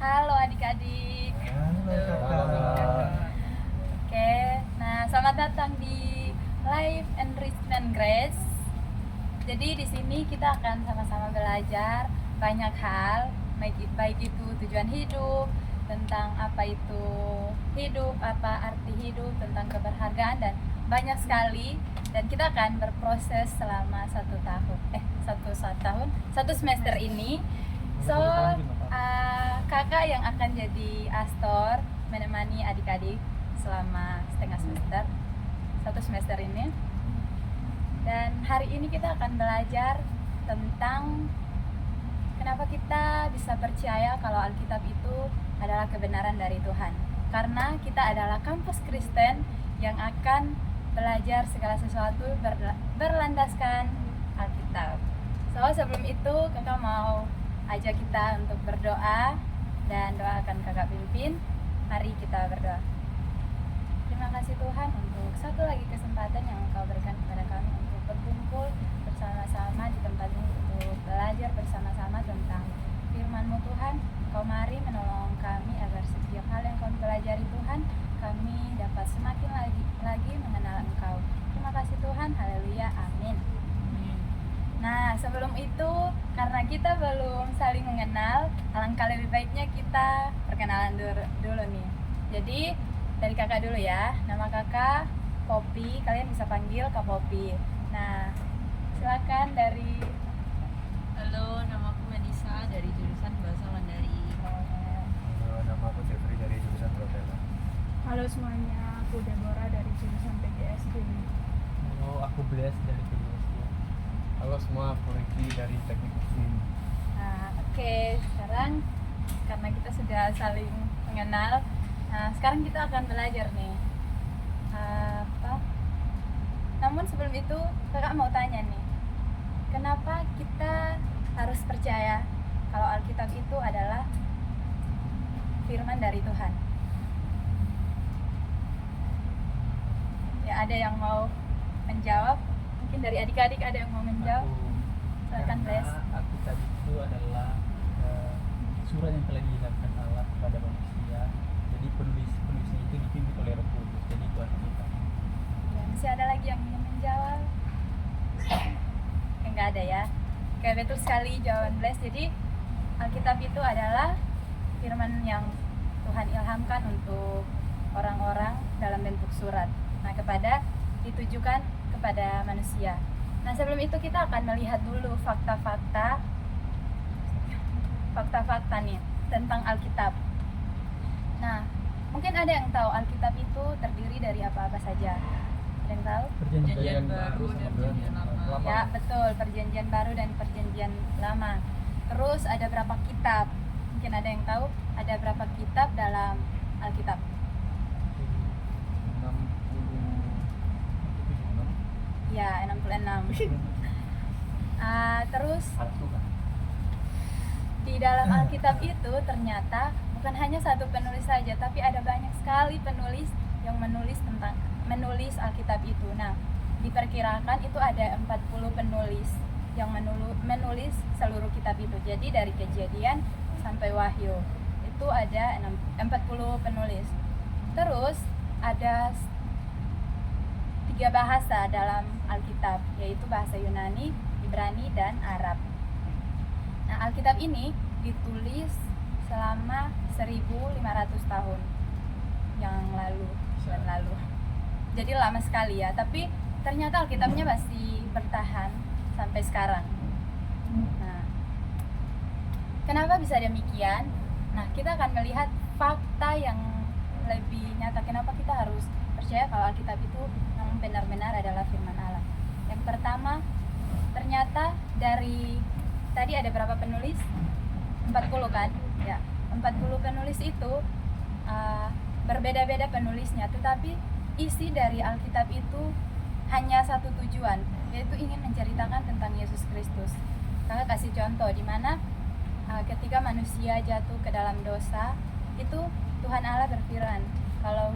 Halo adik-adik. Halo kakak. Oke, nah selamat datang di Life Enrichment Grace. Jadi di sini kita akan sama-sama belajar banyak hal, baik itu tujuan hidup, tentang apa itu hidup, apa arti hidup, tentang keberhargaan dan banyak sekali. Dan kita akan berproses selama satu semester ini. So, kakak yang akan jadi astor menemani adik-adik selama satu semester ini. Dan hari ini kita akan belajar tentang kenapa kita bisa percaya kalau Alkitab itu adalah kebenaran dari Tuhan. Karena kita adalah kampus Kristen yang akan belajar segala sesuatu berlandaskan Alkitab. So, sebelum itu kakak mau ajak kita untuk berdoa dan doakan kakak pimpin. Mari kita berdoa. Terima kasih Tuhan untuk satu lagi kesempatan yang Engkau berikan kepada kami untuk berkumpul bersama-sama di tempat ini untuk belajar bersama-sama tentang firman-Mu Tuhan. Kau mari menolong kami agar setiap hal yang kami pelajari Tuhan, kami dapat semakin lagi mengenal Engkau. Terima kasih Tuhan, haleluya, amin. Nah, sebelum itu, karena kita belum saling mengenal, alangkah lebih baiknya kita perkenalan dulu nih. Jadi, dari kakak dulu ya. Nama kakak Poppy, kalian bisa panggil Kak Poppy. Nah, silakan dari... Halo, nama aku Melisa dari jurusan Bahasa Mandarin. Halo, nama aku Jeffrey dari jurusan Tropela. Halo semuanya, aku Deborah dari jurusan PGSD. Halo, aku Bles dari PGSD. Halo semua, aku Ricky dari Teknik Mesin. Nah, oke. Sekarang, karena kita sudah saling mengenal, nah, sekarang kita akan belajar nih. Namun sebelum itu, kakak mau tanya nih. Kenapa kita harus percaya kalau Alkitab itu adalah firman dari Tuhan? Ya, ada yang mau menjawab? Mungkin dari adik-adik ada yang mau menjawab? Silakan, Bles. Alkitab itu adalah surat yang telah dihilangkan Allah kepada manusia. Jadi penulisnya itu dipimpin oleh Roh Kudus. Jadi itu Alkitab. Ya, masih ada lagi yang ingin menjawab? Enggak ada ya. Oke, betul sekali jawaban Bles. Jadi Alkitab itu adalah firman yang Tuhan ilhamkan untuk orang-orang dalam bentuk surat. Nah, ditujukan kepada manusia. Nah, sebelum itu kita akan melihat dulu fakta-fakta nih tentang Alkitab. Nah, mungkin ada yang tahu Alkitab itu terdiri dari apa-apa saja? Ada yang tahu? Perjanjian baru dan perjanjian lama. Ya, betul, perjanjian baru dan perjanjian lama. Terus ada berapa kitab? Mungkin ada yang tahu ada berapa kitab dalam Alkitab? 66. Ya, 66. Terus di dalam Alkitab itu ternyata bukan hanya satu penulis saja, tapi ada banyak sekali penulis yang menulis Alkitab itu. Nah, diperkirakan itu ada 40 penulis yang menulis seluruh kitab itu. Jadi dari Kejadian sampai Wahyu itu ada 40 penulis. Terus ada 3 bahasa dalam Alkitab, yaitu bahasa Yunani, Ibrani, dan Arab. Nah, Alkitab ini ditulis selama 1500 tahun yang lalu. Jadi lama sekali ya, tapi ternyata Alkitabnya masih bertahan sampai sekarang. Nah, kenapa bisa demikian? Nah, kita akan melihat fakta yang lebih nyata kenapa kita harus percaya kalau Alkitab itu memang benar-benar adalah firman Allah. Yang pertama, ternyata dari tadi ada berapa penulis? 40 kan? Ya, 40 penulis itu berbeda-beda penulisnya, tetapi isi dari Alkitab itu hanya satu tujuan, yaitu ingin menceritakan tentang Yesus Kristus. Kakak kasih contoh di mana ketika manusia jatuh ke dalam dosa, itu Tuhan Allah berfirman kalau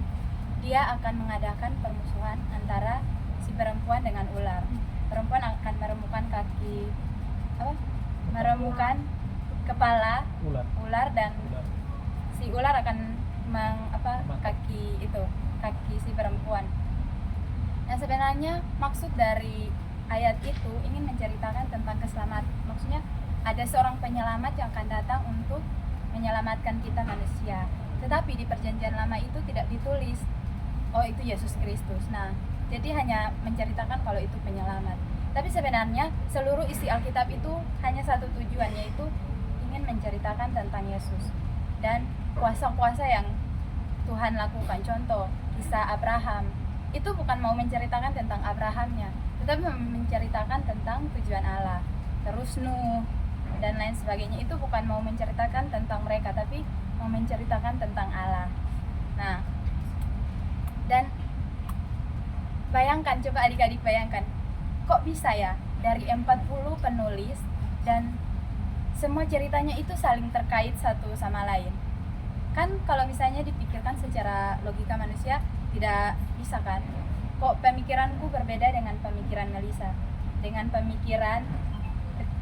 Dia akan mengadakan permusuhan antara si perempuan dengan ular. Perempuan akan meremukkan kepala ular dan si ular akan kaki si perempuan. Nah, sebenarnya maksud dari ayat itu ingin menceritakan tentang keselamatan. Maksudnya ada seorang penyelamat yang akan datang untuk menyelamatkan kita manusia. Tetapi di perjanjian lama itu tidak ditulis oh itu Yesus Kristus. Nah, jadi hanya menceritakan kalau itu penyelamat. Tapi sebenarnya seluruh isi Alkitab itu hanya satu tujuan, yaitu ingin menceritakan tentang Yesus dan kuasa-kuasa yang Tuhan lakukan. Contoh, kisah Abraham. Itu bukan mau menceritakan tentang Abrahamnya, tetapi menceritakan tentang tujuan Allah. Terus Nuh dan lain sebagainya, itu bukan mau menceritakan tentang mereka, tapi mau menceritakan tentang Allah. Nah, dan bayangkan, coba adik-adik bayangkan, kok bisa ya dari 40 penulis dan semua ceritanya itu saling terkait satu sama lain. Kan kalau misalnya dipikirkan secara logika manusia tidak bisa kan. Kok pemikiranku berbeda dengan pemikiran Melissa, dengan pemikiran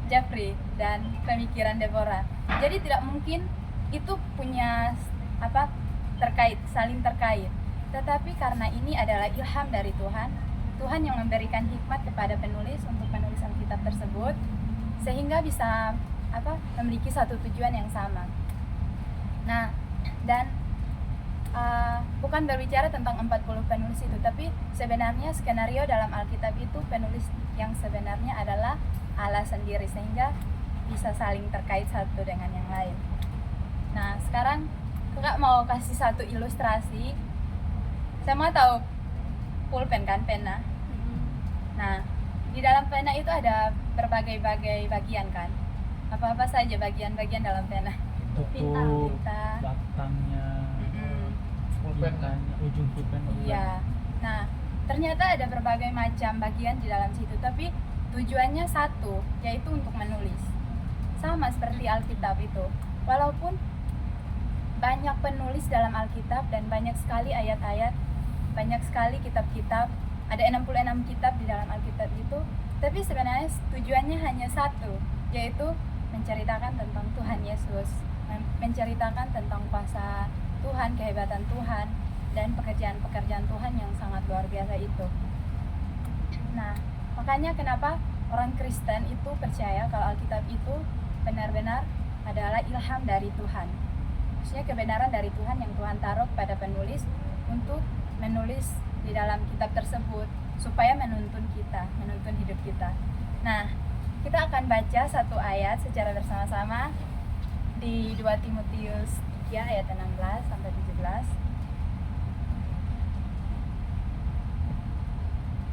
Jeffrey dan pemikiran Deborah. Jadi tidak mungkin itu punya terkait, saling terkait. Tetapi karena ini adalah ilham dari Tuhan, Tuhan yang memberikan hikmat kepada penulis untuk penulisan kitab tersebut, sehingga bisa memiliki satu tujuan yang sama. Nah, dan bukan berbicara tentang 40 penulis itu, tapi sebenarnya skenario dalam Alkitab itu penulis yang sebenarnya adalah Allah sendiri, sehingga bisa saling terkait satu dengan yang lain. Nah, sekarang kakak mau kasih satu ilustrasi. Semua tahu pulpen kan, pena? Nah, di dalam pena itu ada berbagai-bagai bagian kan? Apa-apa saja bagian-bagian dalam pena? tutup Tinta. batangnya, Pulpen. ujung pulpen. Iya. Nah, ternyata ada berbagai macam bagian di dalam situ, tapi tujuannya satu, yaitu untuk menulis. Sama seperti Alkitab itu. Walaupun banyak penulis dalam Alkitab dan banyak sekali ayat-ayat, banyak sekali kitab-kitab, ada 66 kitab di dalam Alkitab itu, tapi sebenarnya tujuannya hanya satu, yaitu menceritakan tentang Tuhan Yesus, menceritakan tentang kuasa Tuhan, kehebatan Tuhan, dan pekerjaan-pekerjaan Tuhan yang sangat luar biasa itu. Nah, makanya kenapa orang Kristen itu percaya kalau Alkitab itu benar-benar adalah ilham dari Tuhan. Maksudnya kebenaran dari Tuhan yang Tuhan taruh pada penulis untuk menulis di dalam kitab tersebut supaya menuntun hidup kita. Nah, kita akan baca satu ayat secara bersama-sama di 2 Timotius 3 ayat 16 sampai 17.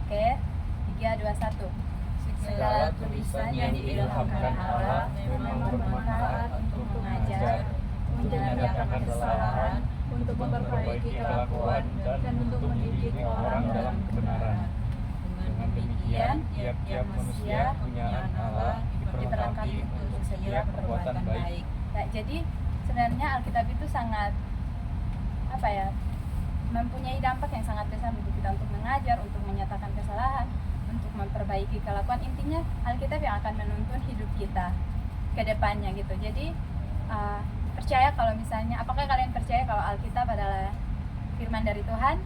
Oke, 3, 2, 1. Segala tulisan yang diilhamkan Allah memang bermanfaat untuk mengajar, menyatakan kesalahan, untuk memperbaiki kelakuan, dan untuk mendidik orang dalam kebenaran. Dengan demikian, tiap-tiap manusia punya Allah diperlengkapi untuk setiap perbuatan baik. Nah, jadi sebenarnya Alkitab itu sangat mempunyai dampak yang sangat besar untuk kita, untuk mengajar, untuk menyatakan kesalahan, untuk memperbaiki kelakuan. Intinya Alkitab yang akan menuntun hidup kita ke depannya gitu. Jadi percaya kalau misalnya, apakah kalian percaya kalau Alkitab adalah firman dari Tuhan?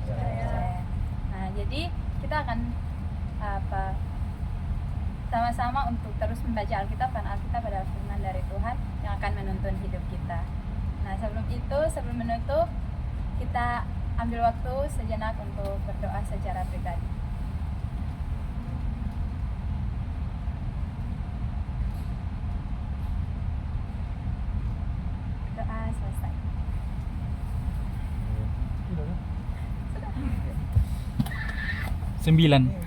Percaya. Nah, jadi kita akan sama-sama untuk terus membaca Alkitab, karena Alkitab adalah firman dari Tuhan yang akan menuntun hidup kita. Nah, sebelum menutup, kita ambil waktu sejenak untuk berdoa secara pribadi. Doa selesai. Sembilan.